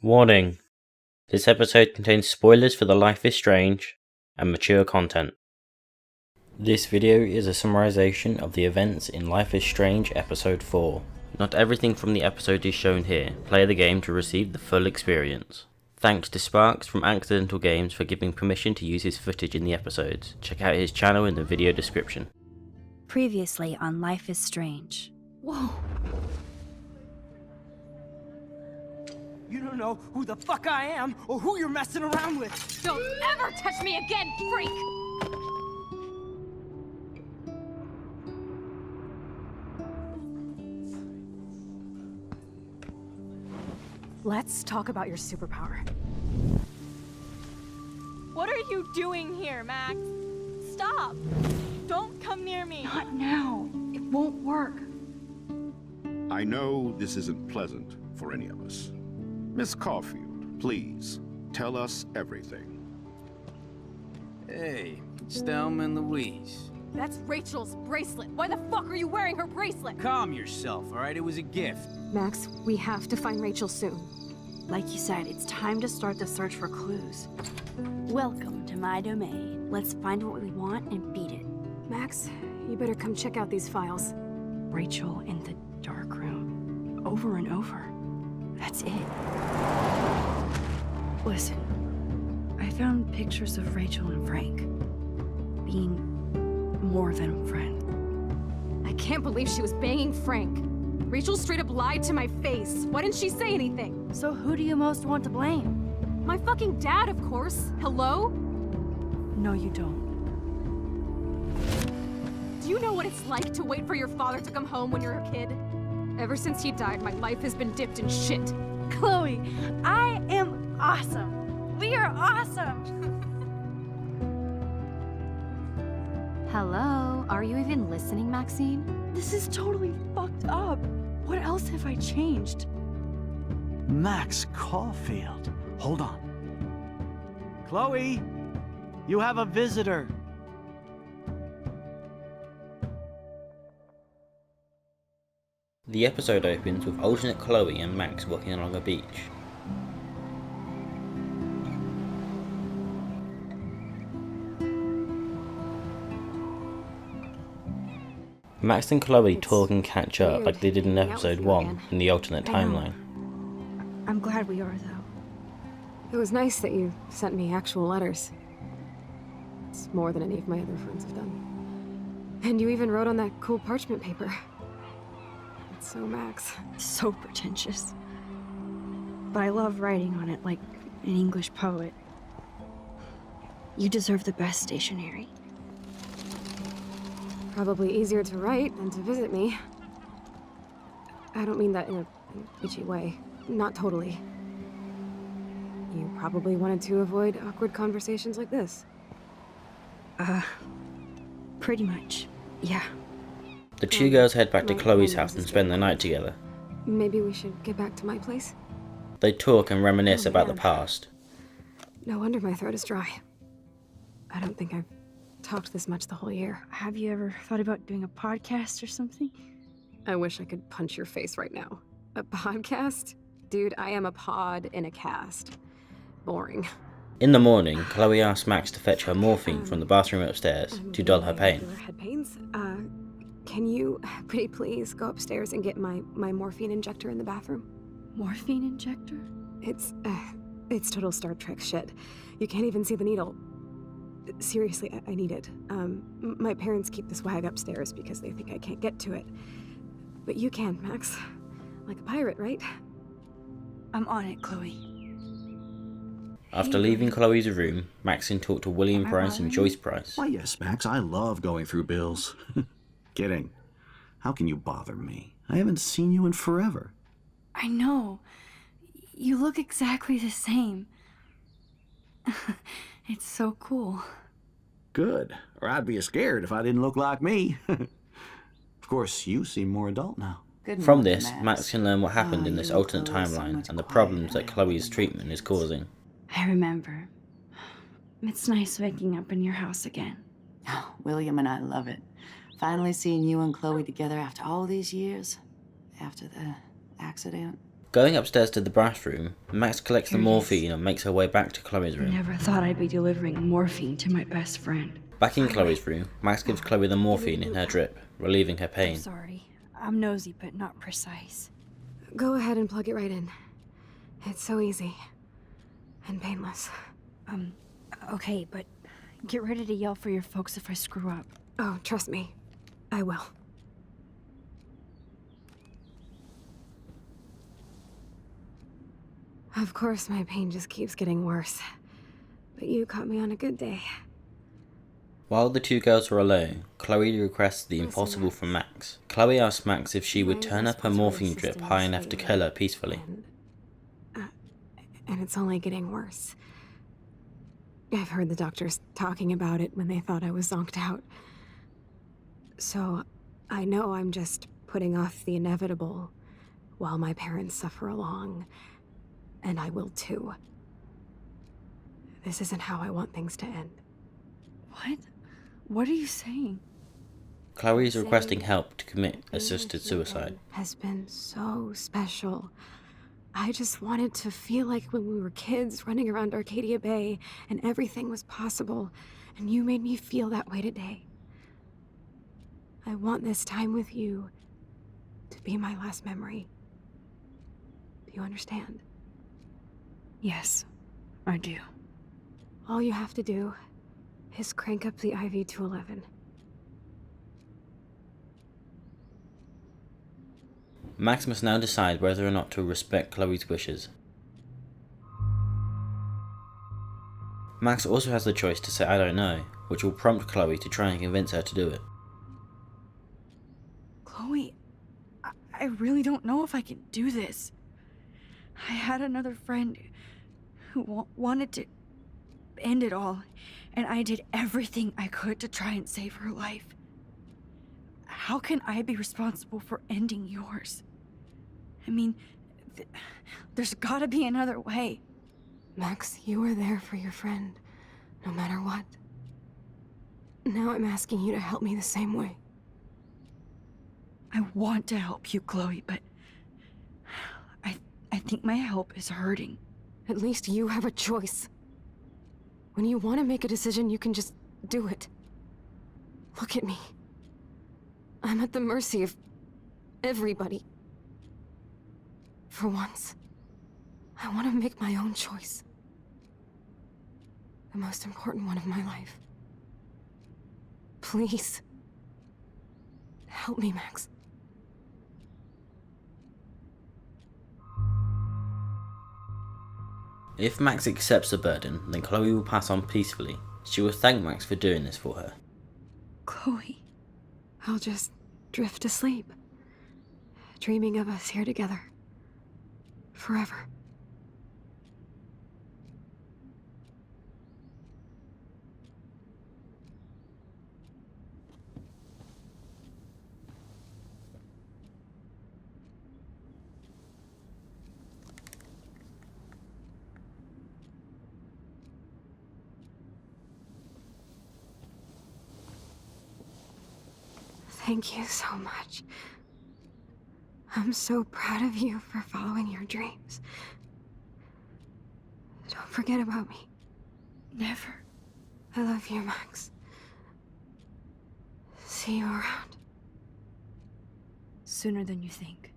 Warning: this episode contains spoilers for the Life is Strange and mature content. This video is a summarization of the events in Life is Strange Episode 4. Not everything from the episode is shown here. Play the game to receive the full experience. Thanks to Sparks from Accidental Games for giving permission to use his footage in the episodes. Check out his channel in the video description. Previously on Life is Strange. Whoa. You don't know who the fuck I am or who you're messing around with. Don't ever touch me again, freak! Let's talk about your superpower. What are you doing here, Max? Stop! Don't come near me! Not now. It won't work. I know this isn't pleasant for any of us. Miss Caulfield, please, tell us everything. Hey, it's Thelma and Louise. That's Rachel's bracelet. Why the fuck are you wearing her bracelet? Calm yourself, all right? It was a gift. Max, we have to find Rachel soon. Like you said, it's time to start the search for clues. Welcome to my domain. Let's find what we want and beat it. Max, you better come check out these files. Rachel in the dark room. Over and over. That's it. Listen, I found pictures of Rachel and Frank being more than a friend. I can't believe she was banging Frank. Rachel straight up lied to my face. Why didn't she say anything? So who do you most want to blame? My fucking dad, of course. Hello? No, you don't. Do you know what it's like to wait for your father to come home when you're a kid? Ever since he died, my life has been dipped in shit. Chloe, I am awesome. We are awesome. Hello? Are you even listening, Maxine? This is totally fucked up. What else have I changed? Max Caulfield. Hold on. Chloe, you have a visitor. The episode opens with alternate Chloe and Max walking along a beach. Max and Chloe talk and catch up like they did in episode 1 in the alternate timeline. I'm glad we are, though. It was nice that you sent me actual letters. It's more than any of my other friends have done. And you even wrote on that cool parchment paper. It's so Max. So pretentious. But I love writing on it like an English poet. You deserve the best stationery. Probably easier to write than to visit me. I don't mean that in a bitchy way. Not totally. You probably wanted to avoid awkward conversations like this. Pretty much. Yeah. The two girls head back to Chloe's house and spend the night together. Maybe we should get back to my place? They talk and reminisce about the past. No wonder my throat is dry. I don't think I've talked this much the whole year. Have you ever thought about doing a podcast or something? I wish I could punch your face right now. A podcast? Dude, I am a pod in a cast. Boring. In the morning, Chloe asks Max to fetch her morphine from the bathroom upstairs to dull her pain. Regular head pains. Can you, pretty please, go upstairs and get my morphine injector in the bathroom? Morphine injector? It's total Star Trek shit. You can't even see the needle. Seriously, I need it. My parents keep the swag upstairs because they think I can't get to it. But you can, Max. Like a pirate, right? I'm on it, Chloe. After leaving Chloe's room, Maxine talked to William Price and Joyce Price. Why, yes, Max, I love going through bills. Kidding. How can you bother me? I haven't seen you in forever. I know. You look exactly the same. It's so cool. Good. Or I'd be scared if I didn't look like me. Of course, you seem more adult now. From this, Max can learn what happened in this alternate timeline and the problems that Chloe's treatment is causing. I remember. It's nice waking up in your house again. Oh, William and I love it. Finally seeing you and Chloe together after all these years. After the accident. Going upstairs to the bathroom, Max collects the Here it is. morphine and makes her way back to Chloe's room. Never thought I'd be delivering morphine to my best friend. Back in Chloe's room, Max gives Chloe the morphine in her drip, relieving her I'm pain. sorry. I'm nosy, but not precise. Go ahead and plug it right in. It's so easy. And painless. Okay, but get ready to yell for your folks if I screw up. Oh, trust me. I will. Of course, my pain just keeps getting worse. But you caught me on a good day. While the two girls are alone, Chloe requests the impossible from Max. Chloe asks Max if she would turn up her morphine drip high enough to kill her peacefully. And it's only getting worse. I've heard the doctors talking about it when they thought I was zonked out. So, I know I'm just putting off the inevitable while my parents suffer along. And I will too. This isn't how I want things to end. What? What are you saying? Chloe is requesting help to commit assisted suicide. Has been so special. I just wanted to feel like when we were kids running around Arcadia Bay and everything was possible, and you made me feel that way today. I want this time with you to be my last memory. Do you understand? Yes, I do. All you have to do is crank up the IV to 11. Max must now decide whether or not to respect Chloe's wishes. Max also has the choice to say I don't know, which will prompt Chloe to try and convince her to do it. Chloe, I really don't know if I can do this. I had another friend who wanted to end it all, and I did everything I could to try and save her life. How can I be responsible for ending yours? I mean, there's gotta be another way. Max, you were there for your friend, no matter what. Now I'm asking you to help me the same way. I want to help you, Chloe, but I think my help is hurting. At least you have a choice. When you want to make a decision, you can just do it. Look at me. I'm at the mercy of everybody. For once, I want to make my own choice. The most important one of my life. Please. Help me, Max. If Max accepts the burden, then Chloe will pass on peacefully. She will thank Max for doing this for her. Chloe. I'll just drift asleep, dreaming of us here together. Forever. Thank you so much. I'm so proud of you for following your dreams. Don't forget about me. Never. I love you, Max. See you around. Sooner than you think.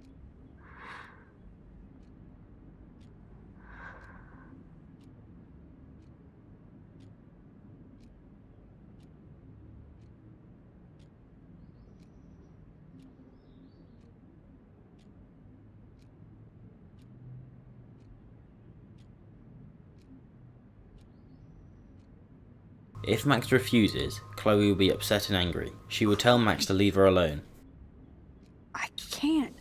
If Max refuses, Chloe will be upset and angry. She will tell Max to leave her alone. I can't.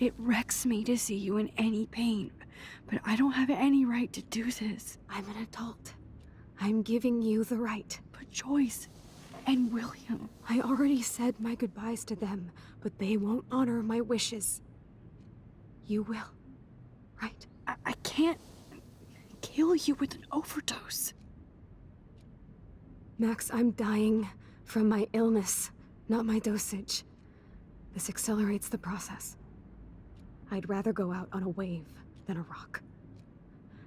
It wrecks me to see you in any pain, but I don't have any right to do this. I'm an adult. I'm giving you the right. But Joyce and William... I already said my goodbyes to them, but they won't honor my wishes. You will, right? I can't kill you with an overdose. Max, I'm dying from my illness, not my dosage. This accelerates the process. I'd rather go out on a wave than a rock.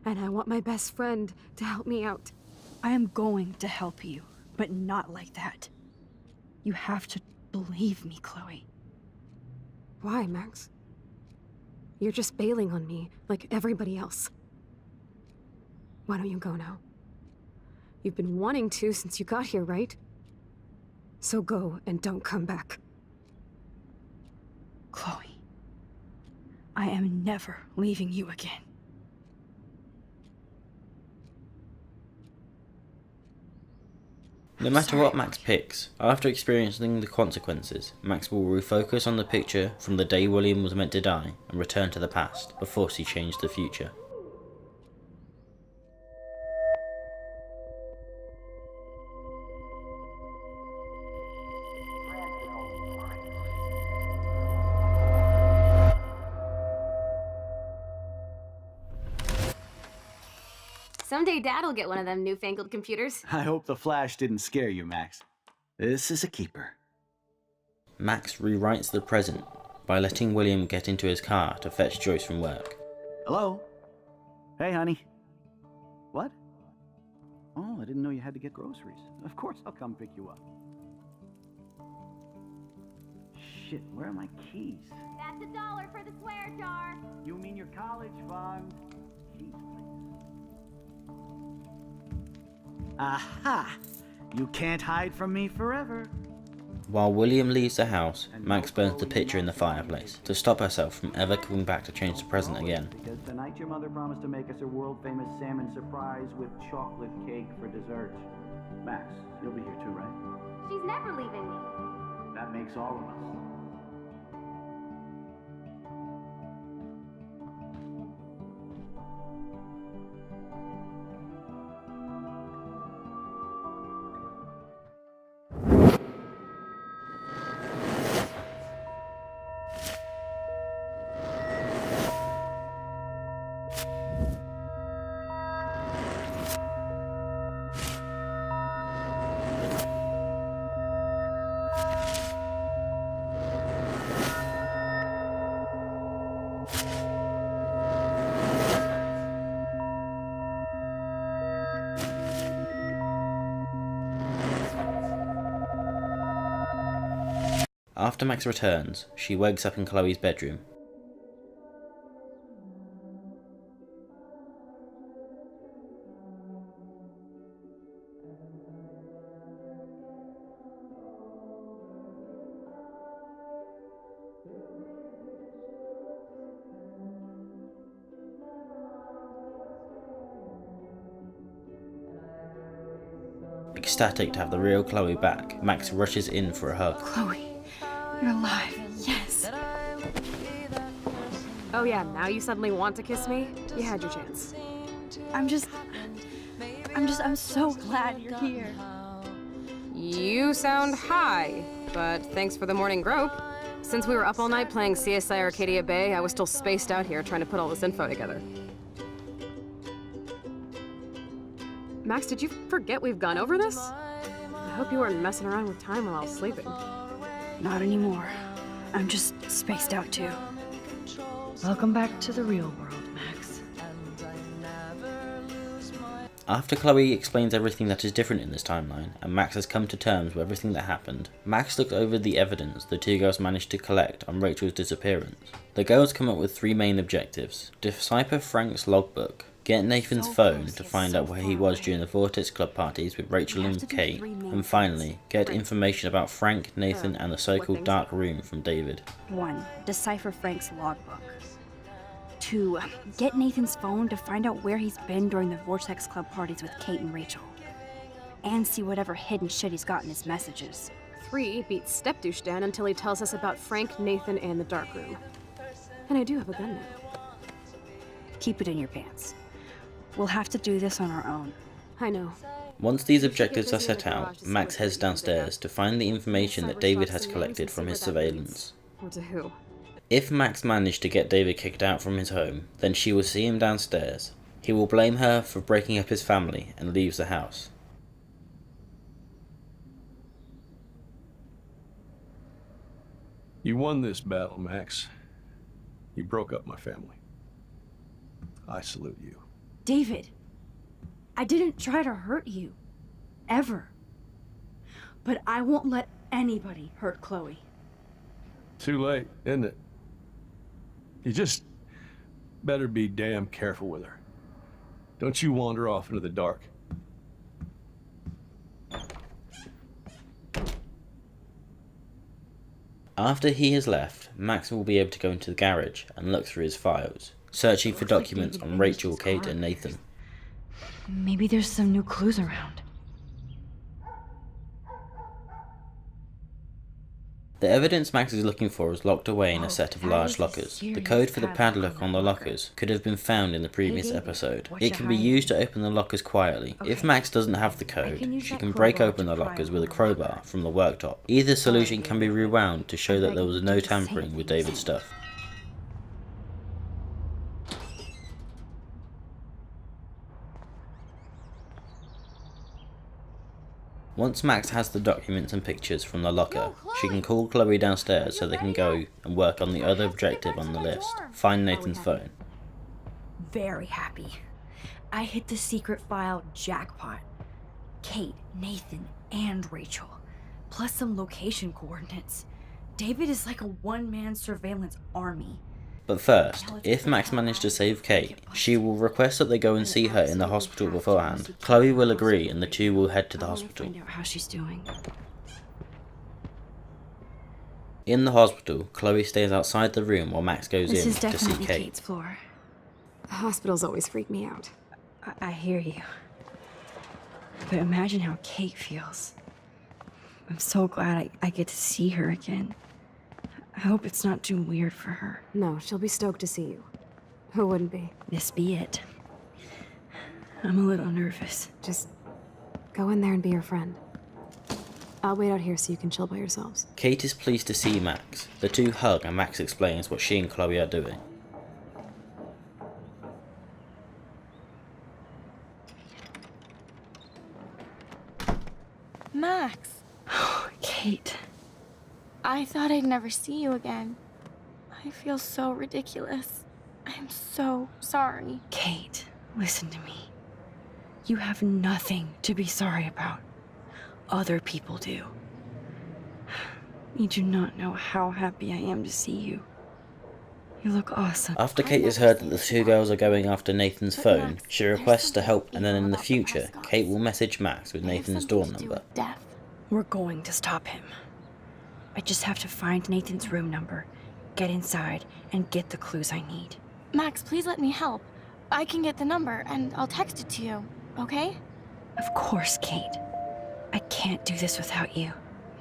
And I want my best friend to help me out. I am going to help you, but not like that. You have to believe me, Chloe. Why, Max? You're just bailing on me like everybody else. Why don't you go now? You've been wanting to since you got here, right? So go and don't come back. Chloe, I am never leaving you again. No matter what Max picks, after experiencing the consequences, Max will refocus on the picture from the day William was meant to die and return to the past before she changed the future. Someday Dad'll get one of them newfangled computers. I hope the flash didn't scare you, Max. This is a keeper. Max rewrites the present by letting William get into his car to fetch Joyce from work. Hello? Hey, honey. What? Oh, I didn't know you had to get groceries. Of course I'll come pick you up. Shit, where are my keys? That's $1 for the swear jar. You mean your college fund? Keys, please. Aha! You can't hide from me forever. While William leaves the house, Max burns the picture in the fireplace to stop herself from ever coming back to change the present again. Because tonight your mother promised to make us a world-famous salmon surprise with chocolate cake for dessert. Max, you'll be here too, right? She's never leaving me. That makes all of us. After Max returns, she wakes up in Chloe's bedroom. Ecstatic to have the real Chloe back, Max rushes in for a hug. Chloe, you're alive. Yes. Oh yeah, now you suddenly want to kiss me? You had your chance. I'm so glad you're here. You sound high, but thanks for the morning grope. Since we were up all night playing CSI Arcadia Bay, I was still spaced out here trying to put all this info together. Max, did you forget we've gone over this? I hope you weren't messing around with time while I was sleeping. Not anymore. I'm just spaced out too. Welcome back to the real world, Max. After Chloe explains everything that is different in this timeline, and Max has come to terms with everything that happened, Max looks over the evidence the two girls managed to collect on Rachel's disappearance. The girls come up with three main objectives: decipher Frank's logbook, get Nathan's phone to find out where he was during the Vortex Club parties with Rachel and Kate, and finally, get information about Frank, Nathan, and the so-called dark room from David. 1. Decipher Frank's logbook. 2. Get Nathan's phone to find out where he's been during the Vortex Club parties with Kate and Rachel. And see whatever hidden shit he's got in his messages. 3. Beat Stepdouche down until he tells us about Frank, Nathan, and the dark room. And I do have a gun now. Keep it in your pants. We'll have to do this on our own. I know. Once these objectives are set out, Max heads downstairs to find the information that David has collected from his surveillance. Or to who? If Max managed to get David kicked out from his home, then she will see him downstairs. He will blame her for breaking up his family and leaves the house. You won this battle, Max. You broke up my family. I salute you. David, I didn't try to hurt you. Ever. But I won't let anybody hurt Chloe. Too late, isn't it? You just better be damn careful with her. Don't you wander off into the dark. After he has left, Max will be able to go into the garage and look through his files, searching for documents on Rachel, Kate, and Nathan. Maybe there's some new clues around. The evidence Max is looking for is locked away in a set of large lockers. The code for the padlock on the lockers could have been found in the previous episode. It can be used to open the lockers quietly. If Max doesn't have the code, she can break open the lockers with a crowbar from the worktop. Either solution can be rewound to show that there was no tampering with David's stuff. Once Max has the documents and pictures from the locker, she can call Chloe downstairs so they can go and work on the other objective on the list, find Nathan's phone. Very happy. I hit the secret file jackpot. Kate, Nathan, and Rachel. Plus some location coordinates. David is like a one-man surveillance army. But first, if Max managed to save Kate, she will request that they go and see her in the hospital beforehand. Chloe will agree and the two will head to the hospital. Find out how she's doing. In the hospital, Chloe stays outside the room while Max goes This in is to see definitely Kate. Kate's floor. Hospitals always freak me out. I hear you. But imagine how Kate feels. I'm so glad I get to see her again. I hope it's not too weird for her. No, she'll be stoked to see you. Who wouldn't be? This be it. I'm a little nervous. Just go in there and be your friend. I'll wait out here so you can chill by yourselves. Kate is pleased to see Max. The two hug and Max explains what she and Chloe are doing. Max. Kate. I thought I'd never see you again. I feel so ridiculous. I'm so sorry. Kate, listen to me. You have nothing to be sorry about. Other people do. You do not know how happy I am to see you. You look awesome. After Kate has heard that the two girls are going after Nathan's phone, she requests to help, and then in the future, Kate will message Max with Nathan's door number. We're going to stop him. I just have to find Nathan's room number, get inside, and get the clues I need. Max, please let me help. I can get the number, and I'll text it to you, okay? Of course, Kate. I can't do this without you.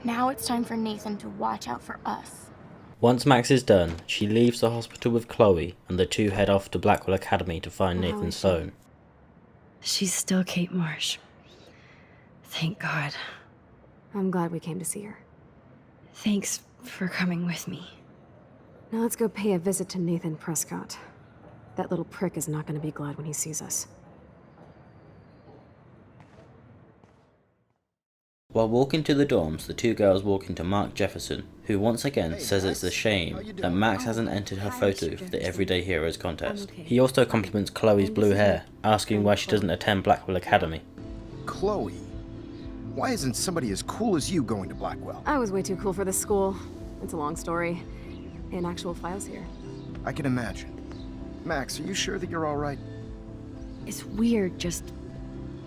Now it's time for Nathan to watch out for us. Once Max is done, she leaves the hospital with Chloe, and the two head off to Blackwell Academy to find Nathan's phone. She's still Kate Marsh. Thank God. I'm glad we came to see her. Thanks for coming with me. Now let's go pay a visit to Nathan Prescott. That little prick is not going to be glad when he sees us. While walking to the dorms, the two girls walk into Mark Jefferson, who once again says it's a shame that Max hasn't entered her photo for the Everyday Heroes contest. He also compliments Chloe's blue hair, asking why she doesn't attend Blackwell Academy. Chloe, why isn't somebody as cool as you going to Blackwell? I was way too cool for this school. It's a long story. In actual files here. I can imagine. Max, are you sure that you're all right? It's weird just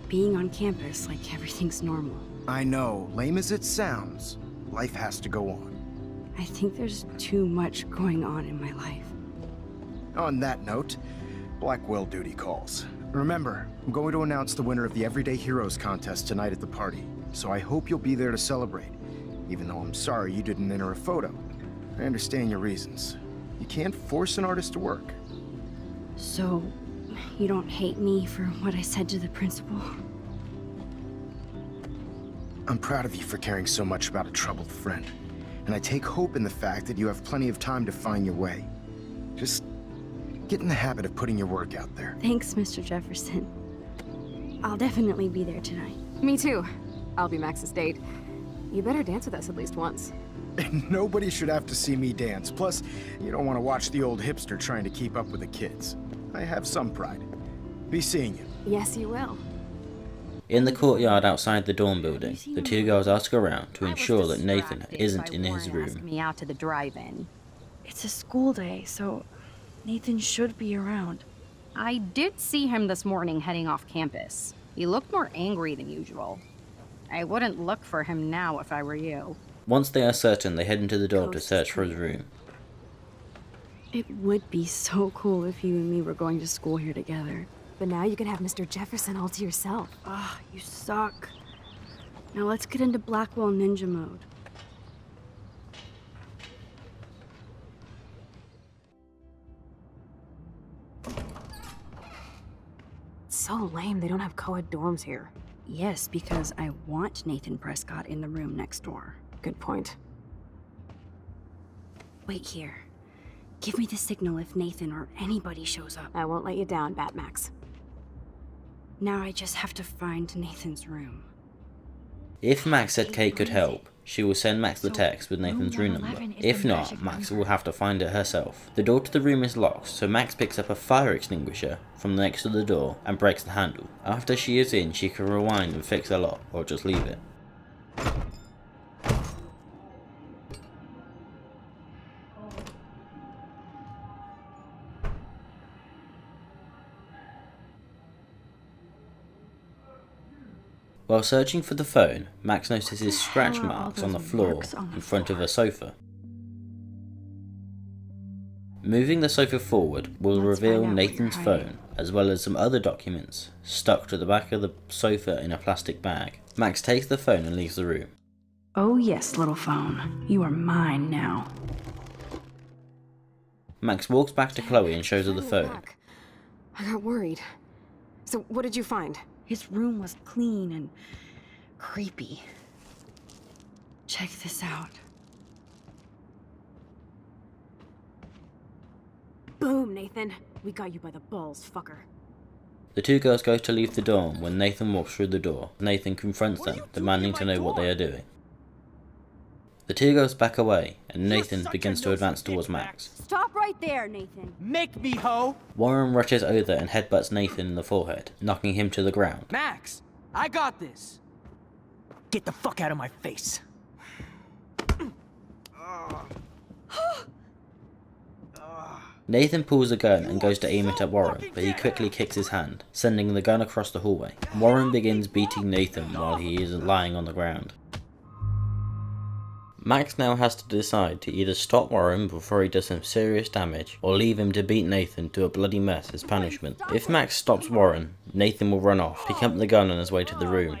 being on campus like everything's normal. I know, lame as it sounds, life has to go on. I think there's too much going on in my life. On that note, Blackwell duty calls. Remember, I'm going to announce the winner of the Everyday Heroes contest tonight at the party, so I hope you'll be there to celebrate, even though I'm sorry you didn't enter a photo. I understand your reasons. You can't force an artist to work. So, you don't hate me for what I said to the principal? I'm proud of you for caring so much about a troubled friend, and I take hope in the fact that you have plenty of time to find your way. Just get in the habit of putting your work out there. Thanks, Mr. Jefferson. I'll definitely be there tonight. Me too. I'll be Max's date. You better dance with us at least once. Nobody should have to see me dance. Plus, you don't want to watch the old hipster trying to keep up with the kids. I have some pride. Be seeing you. Yes, you will. In the courtyard outside the dorm building, the two girls ask around to ensure that Nathan isn't in his room. Me out to the drive-in. It's a school day, so Nathan should be around. I did see him this morning heading off campus. He looked more angry than usual. I wouldn't look for him now if I were you. Once they are certain, they head into the dorm to search for his room. It would be so cool if you and me were going to school here together. But now you can have Mr. Jefferson all to yourself. Ah, you suck. Now let's get into Blackwell Ninja mode. It's so lame they don't have co-ed dorms here. Yes, because I want Nathan Prescott in the room next door. Good point. Wait here. Give me the signal if Nathan or anybody shows up. I won't let you down, Batmax. Now I just have to find Nathan's room. If Max said Kate could help, she will send Max the text with Nathan's room number. If not, Max will have to find it herself. The door to the room is locked, so Max picks up a fire extinguisher from next to the door and breaks the handle. After she is in, she can rewind and fix the lock, or just leave it. While searching for the phone, Max notices scratch marks on the floor in front of a sofa. Moving the sofa forward will reveal Nathan's phone, as well as some other documents stuck to the back of the sofa in a plastic bag. Max takes the phone and leaves the room. Oh yes, little phone. You are mine now. Max walks back to Chloe and shows her the phone. I got worried. So what did you find? His room was clean and creepy. Check this out. Boom, Nathan. We got you by the balls, fucker. The two girls go to leave the dorm when Nathan walks through the door. Nathan confronts them, demanding to know what they are doing. The two girls back away, and Nathan begins to advance towards Max. Stop right there, Nathan. Make me, ho! Warren rushes over and headbutts Nathan in the forehead, knocking him to the ground. Max, I got this. Get the fuck out of my face. Nathan pulls a gun and goes to aim it at Warren, but he quickly kicks his hand, sending the gun across the hallway. Warren begins beating Nathan while he is lying on the ground. Max now has to decide to either stop Warren before he does some serious damage, or leave him to beat Nathan to a bloody mess as punishment. If Max stops Warren, Nathan will run off, pick up the gun on his way to the room.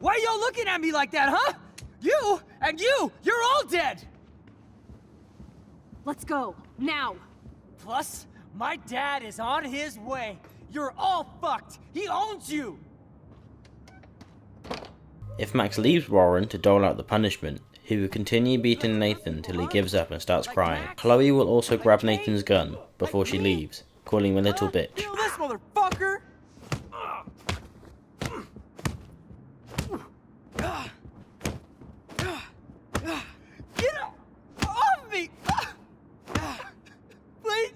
Why are y'all looking at me like that, huh? You and you're all dead! Let's go, now! Plus, my dad is on his way. You're all fucked. He owns you! If Max leaves Warren to dole out the punishment, he will continue beating Nathan till he gives up and starts crying. Chloe will also grab Nathan's gun before she leaves, calling him a little bitch. Kill this motherfucker! Get off me! Please!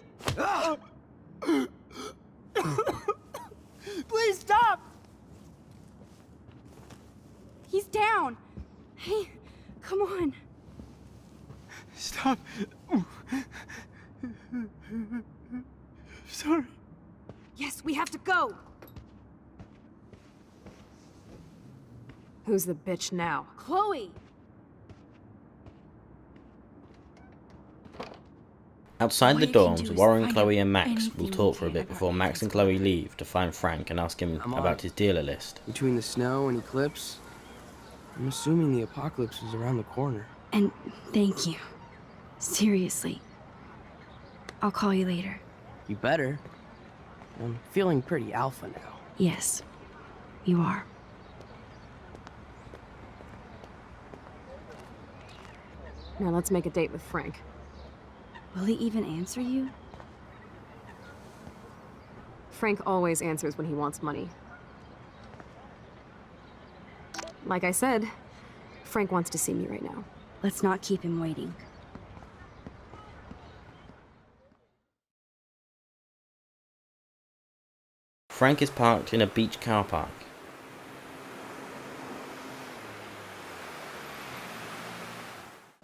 Please stop! He's down. Hey, come on. Stop. Sorry. Yes, we have to go! Who's the bitch now? Chloe! Outside the dorms, Warren, Chloe and Max will talk for a bit before Max and Chloe leave to find Frank and ask him about his dealer list. Between the snow and eclipse, I'm assuming the apocalypse is around the corner. And thank you. Seriously. I'll call you later. You better. I'm feeling pretty alpha now. Yes, you are. Now let's make a date with Frank. Will he even answer you? Frank always answers when he wants money. Like I said, Frank wants to see me right now. Let's not keep him waiting. Frank is parked in a beach car park.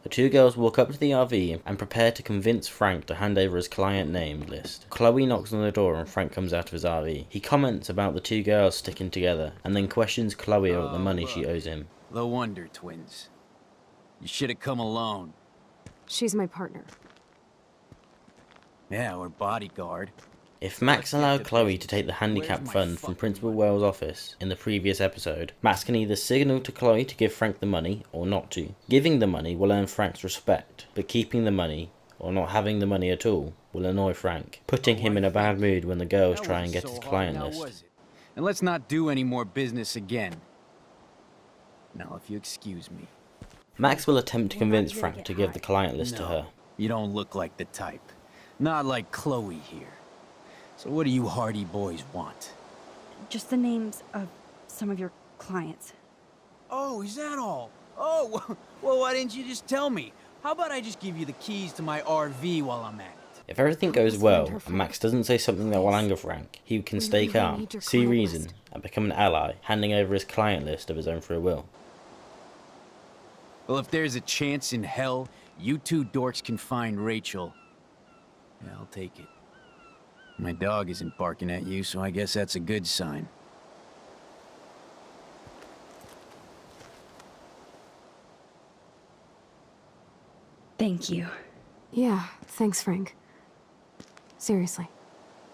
The two girls walk up to the RV and prepare to convince Frank to hand over his client name list. Chloe knocks on the door and Frank comes out of his RV. He comments about the two girls sticking together and then questions Chloe about the money she owes him. The Wonder Twins. You should have come alone. She's my partner. Yeah, or bodyguard. If Max allowed Chloe to take the handicap fund from Principal Wells' office in the previous episode, Max can either signal to Chloe to give Frank the money or not to. Giving the money will earn Frank's respect, but keeping the money, or not having the money at all, will annoy Frank, putting him in a bad mood when the girls try and get his client list. And let's not do any more business again. Now, if you excuse me. Max will attempt to convince Frank to give the client list to her. You don't look like the type. Not like Chloe here. So what do you Hardy boys want? Just the names of some of your clients. Oh, is that all? Oh, well, why didn't you just tell me? How about I just give you the keys to my RV while I'm at it? If everything goes well, and Max doesn't say something that will anger Frank, he can stay calm, see reason, and become an ally, handing over his client list of his own free will. Well, if there's a chance in hell, you two dorks can find Rachel. Yeah, I'll take it. My dog isn't barking at you, so I guess that's a good sign. Thank you. Yeah, thanks, Frank. Seriously.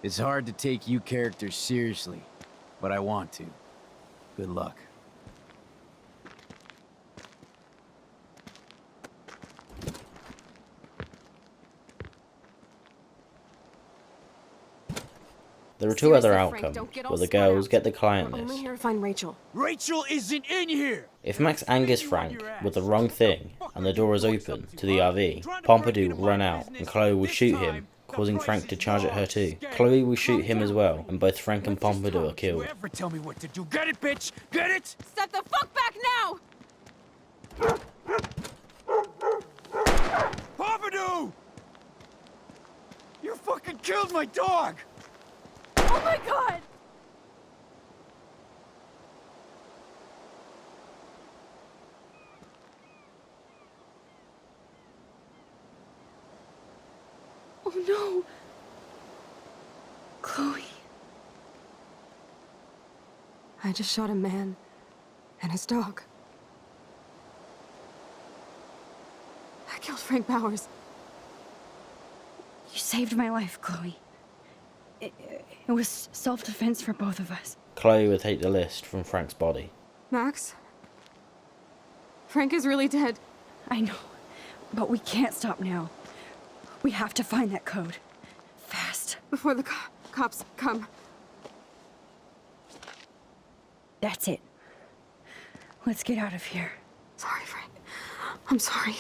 It's hard to take you characters seriously, but I want to. Good luck. There are two other outcomes, where the girls get the client We're only list. here to find Rachel. Rachel isn't in here! If Max angers Frank with the wrong thing, and the door is open to the RV, Pompidou will run out, and Chloe will shoot him, causing Frank to charge at her too. Chloe will shoot him as well, and both Frank and Pompidou are killed. Ever tell me what to do? Get it, bitch? Get it? Step the fuck back now! Pompidou! You fucking killed my dog! Oh my god! Oh no! Chloe. I just shot a man and his dog. I killed Frank Bowers. You saved my life, Chloe. It was self-defense for both of us. Chloe will take the list from Frank's body. Max? Frank is really dead. I know, but we can't stop now. We have to find that code. Fast. Before the cops come. That's it. Let's get out of here. Sorry, Frank. I'm sorry.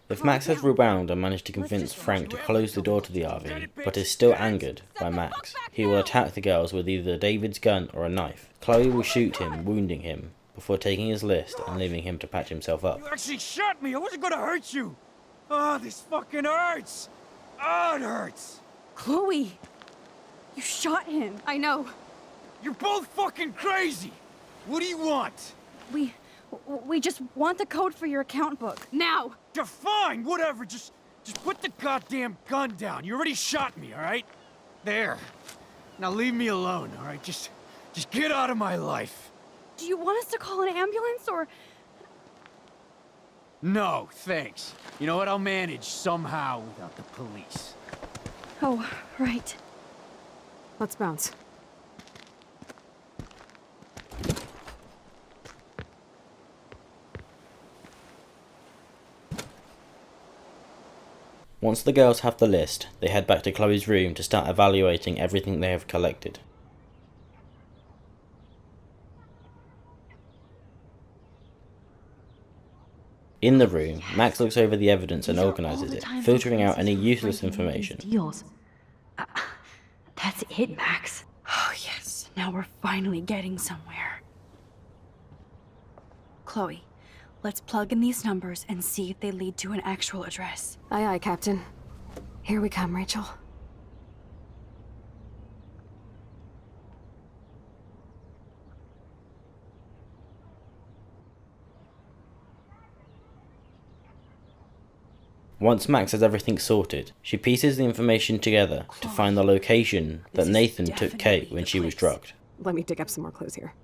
If Max has rebound and managed to convince Frank to close the door to the RV, but is still angered by Max, he will attack the girls with either David's gun or a knife. Chloe will shoot him, wounding him, before taking his list and leaving him to patch himself up. You actually shot me! I wasn't gonna hurt you! Oh, this fucking hurts! Oh, it hurts! Chloe! You shot him! I know. You're both fucking crazy! What do you want? We just want the code for your account book. Now! You're fine, whatever, just put the goddamn gun down. You already shot me, alright? There. Now leave me alone, alright? Just get out of my life. Do you want us to call an ambulance, or...? No, thanks. You know what? I'll manage somehow without the police. Oh, right. Let's bounce. Once the girls have the list, they head back to Chloe's room to start evaluating everything they have collected. In the room, Max looks over the evidence and organizes it, filtering out any useless information. Deals. That's it, Max. Oh, yes. Now we're finally getting somewhere. Chloe, let's plug in these numbers and see if they lead to an actual address. Aye, aye, Captain. Here we come, Rachel. Once Max has everything sorted, she pieces the information together to find the location that Nathan took Kate when she was drugged. Let me dig up some more clues here.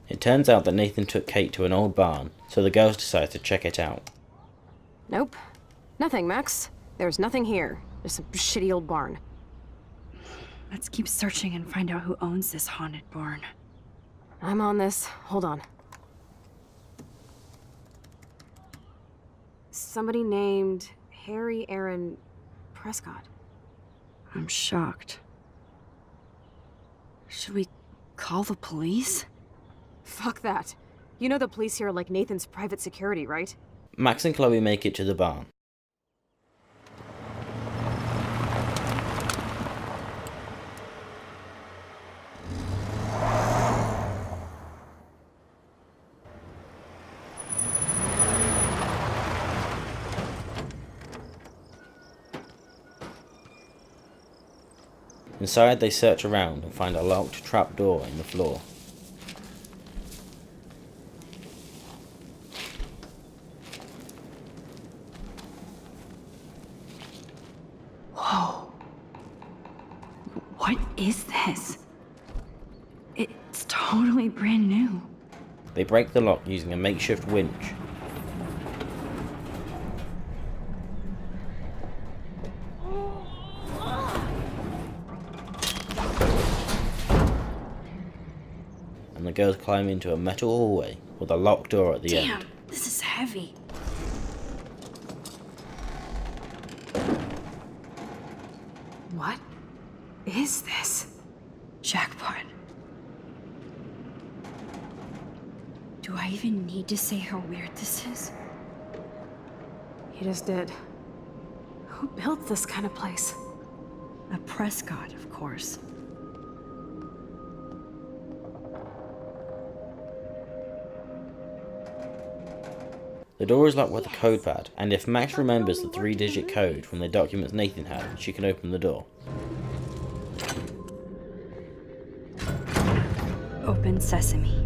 It turns out that Nathan took Kate to an old barn, so the girls decide to check it out. Nope. Nothing, Max. There's nothing here. Just some shitty old barn. Let's keep searching and find out who owns this haunted barn. I'm on this. Hold on. Somebody named Harry Aaron Prescott. I'm shocked. Should we call the police? Fuck that. You know the police here are like Nathan's private security, right? Max and Chloe make it to the barn. Inside, they search around and find a locked trap door in the floor. Whoa. What is this? It's totally brand new. They break the lock using a makeshift winch. And the girls climb into a metal hallway with a locked door at the end. Damn, this is heavy. What is this? Jackpot. Do I even need to say how weird this is? You just did. Who built this kind of place? A Prescott, of course. The door is locked with a code pad, and if Max remembers the 3-digit code from the documents Nathan had, she can open the door. Open sesame.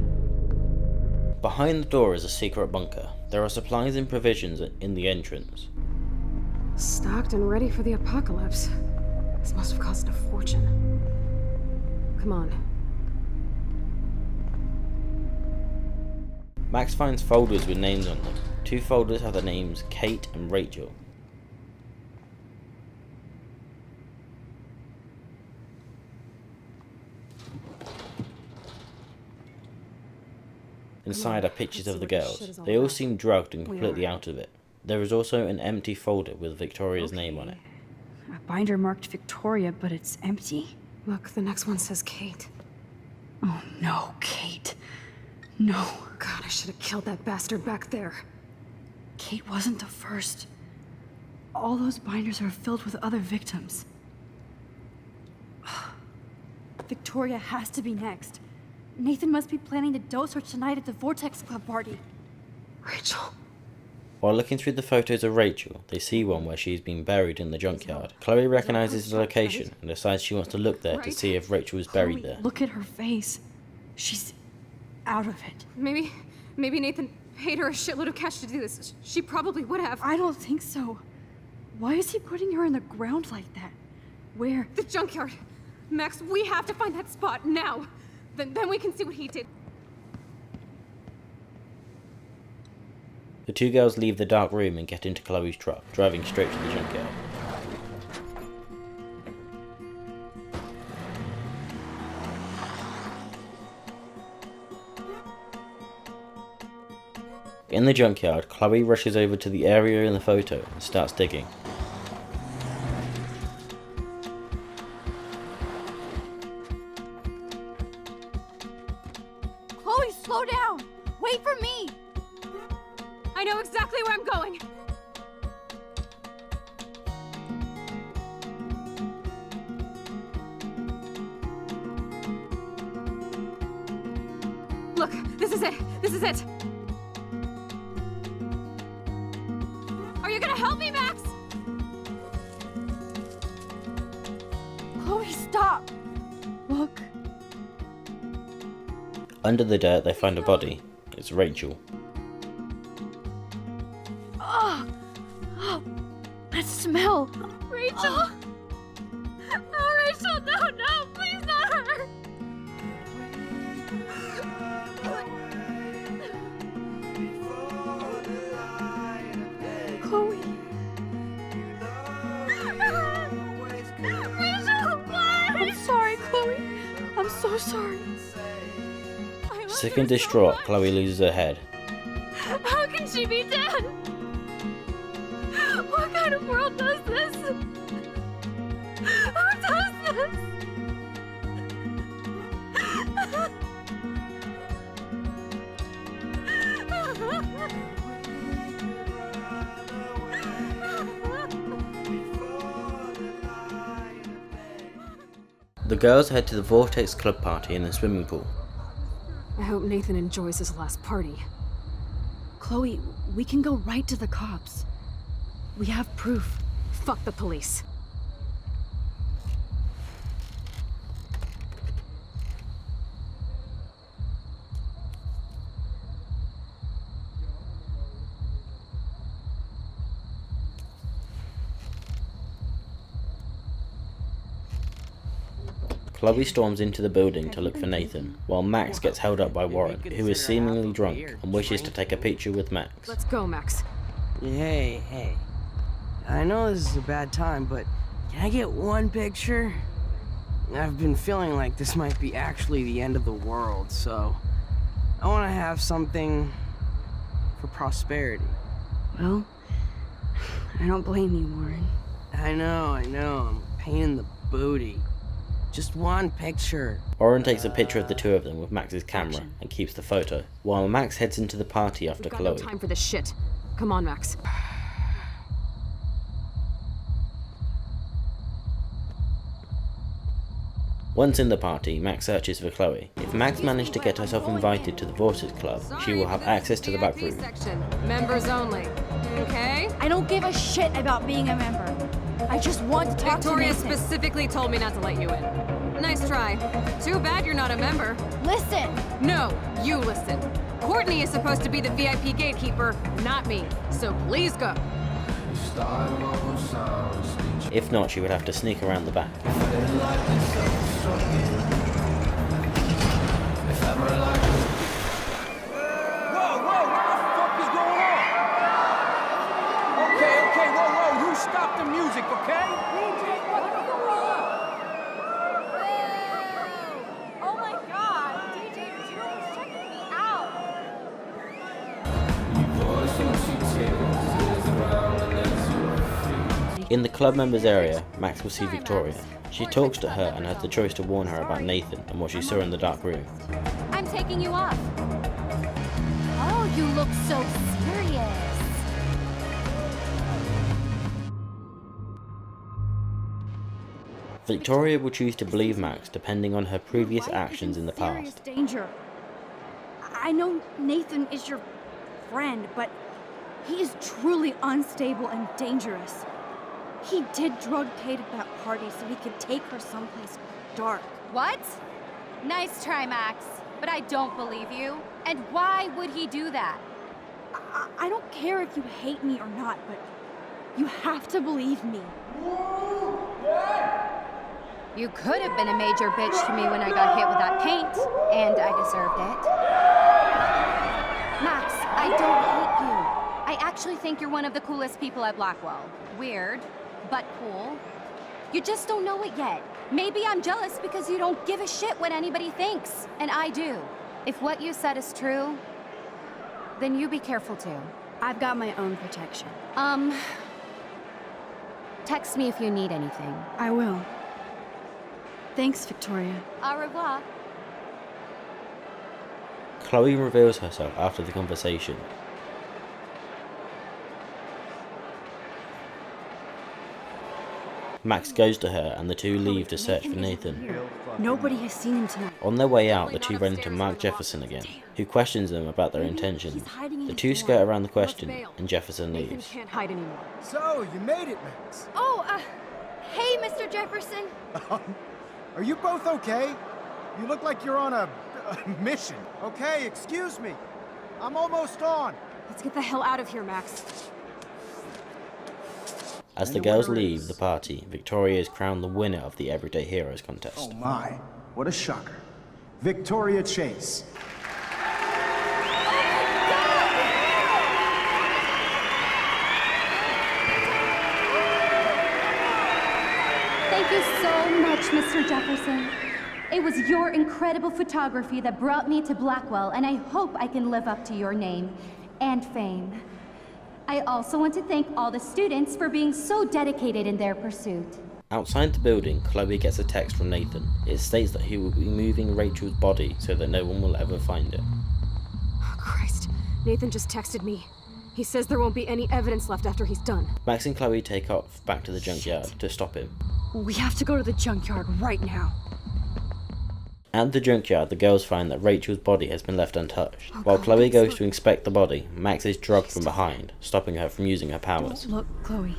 Behind the door is a secret bunker. There are supplies and provisions in the entrance. Stocked and ready for the apocalypse. This must have cost a fortune. Come on. Max finds folders with names on them. 2 folders have the names Kate and Rachel. Inside are pictures of the girls. They all seem drugged and completely out of it. There is also an empty folder with Victoria's name on it. A binder marked Victoria, but it's empty. Look, the next one says Kate. Oh no, Kate. No. God, I should have killed that bastard back there. Kate wasn't the first. All those binders are filled with other victims. Victoria has to be next. Nathan must be planning to dose her tonight at the Vortex Club party. Rachel. While looking through the photos of Rachel, they see one where she's been buried in the junkyard. Chloe recognizes the location and decides she wants to look there to see if Rachel was buried there. Look at her face. She's out of it. Maybe Nathan paid her a shitload of cash to do this. She probably would have. I don't think so. Why is he putting her in the ground like that? Where? The junkyard. Max, we have to find that spot now. Then we can see what he did. The 2 girls leave the dark room and get into Chloe's truck, driving straight to the junkyard. In the junkyard, Chloe rushes over to the area in the photo and starts digging. Chloe, slow down! Wait for me! I know exactly where I'm going! Look, this is it. This is it. Are you gonna help me, Max? Chloe, stop! Look. Under the dirt, they find a body. It's Rachel. Oh, that smell. Rachel. Oh, Rachel, no, please not her. Chloe. Rachel, why? I'm sorry, Chloe. I'm so sorry. Sick and distraught, Chloe loses her head. How can she be dead? What kind of world does this? Who does this? The girls head to the Vortex Club party in the swimming pool. I hope Nathan enjoys his last party. Chloe, we can go right to the cops. We have proof. Fuck the police. Chloe storms into the building to look for Nathan, while Max gets held up by Warren, who is seemingly drunk and wishes to take a picture with Max. Let's go, Max. Hey. I know this is a bad time, but can I get one picture? I've been feeling like this might be actually the end of the world, so I want to have something for prosperity. Well, I don't blame you, Warren. I know. I'm a pain in the booty. Just one picture. Warren takes a picture of the two of them with Max's camera and keeps the photo, while Max heads into the party after We've got Chloe. no time for this shit. Come on, Max. Once in the party, Max searches for Chloe. If Max managed to get herself invited to the Vortex Club, she will have access to the back room. Section. Members only. Okay? I don't give a shit about being a member. I just want to talk to Victoria Nathan. specifically told me not to let you in. Nice try. Too bad you're not a member. Listen! No, you listen. Courtney is supposed to be the VIP gatekeeper, not me. So please go. If not, she would have to sneak around the back. Stop the music, okay? Oh my god, DJ Jules checking me out. In the club members area, Max will see Victoria. She talks to her and has the choice to warn her about Nathan and what she saw in the dark room. I'm taking you off. Oh, you look so serious. Victoria will choose to believe Max depending on her previous actions in the Serious past. danger. I know Nathan is your friend, but he is truly unstable and dangerous. He did drug Kate at that party so he could take her someplace dark. What? Nice try, Max. But I don't believe you. And why would he do that? I don't care if you hate me or not, but you have to believe me. You could have been a major bitch to me when I got hit with that paint, and I deserved it. Max, I don't hate you. I actually think you're one of the coolest people at Blackwell. Weird, but cool. You just don't know it yet. Maybe I'm jealous because you don't give a shit what anybody thinks, and I do. If what you said is true, then you be careful too. I've got my own protection. Text me if you need anything. I will. Thanks, Victoria. Au revoir. Chloe reveals herself after the conversation. Max goes to her and the two leave to search for Nathan. Nobody has seen him tonight. On their way out, the two run into Mark Jefferson again, who questions them about their intentions. The two skirt around the question, and Jefferson leaves. Can't hide anymore. So, you made it, Max. Oh, hey, Mr. Jefferson. Are you both okay? You look like you're on a mission. Okay, excuse me. I'm almost on. Let's get the hell out of here, Max. As the girls leave the party, Victoria is crowned the winner of the Everyday Heroes contest. Oh my, what a shocker. Victoria Chase. Thank you so much, Mr. Jefferson. It was your incredible photography that brought me to Blackwell, and I hope I can live up to your name and fame. I also want to thank all the students for being so dedicated in their pursuit. Outside the building, Chloe gets a text from Nathan. It states that he will be moving Rachel's body so that no one will ever find it. Oh, Christ. Nathan just texted me. He says there won't be any evidence left after he's done. Max and Chloe take off back to the junkyard to stop him. We have to go to the junkyard right now. At the junkyard, the girls find that Rachel's body has been left untouched. While Chloe goes to inspect the body, Max is drugged from behind, stopping her from using her powers. Look, Chloe.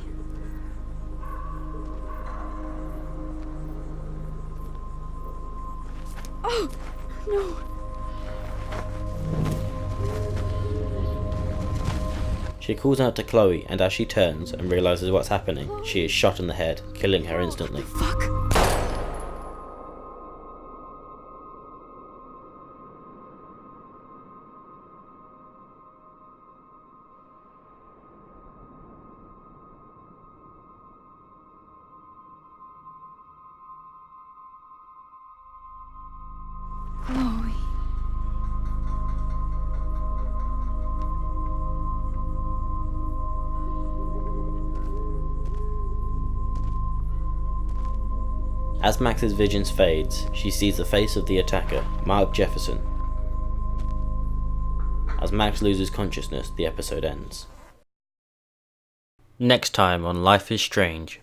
Oh, no. She calls out to Chloe, and as she turns and realizes what's happening, she is shot in the head, killing her instantly. Fuck. Chloe. As Max's vision fades, she sees the face of the attacker, Mark Jefferson. As Max loses consciousness, the episode ends. Next time on Life is Strange.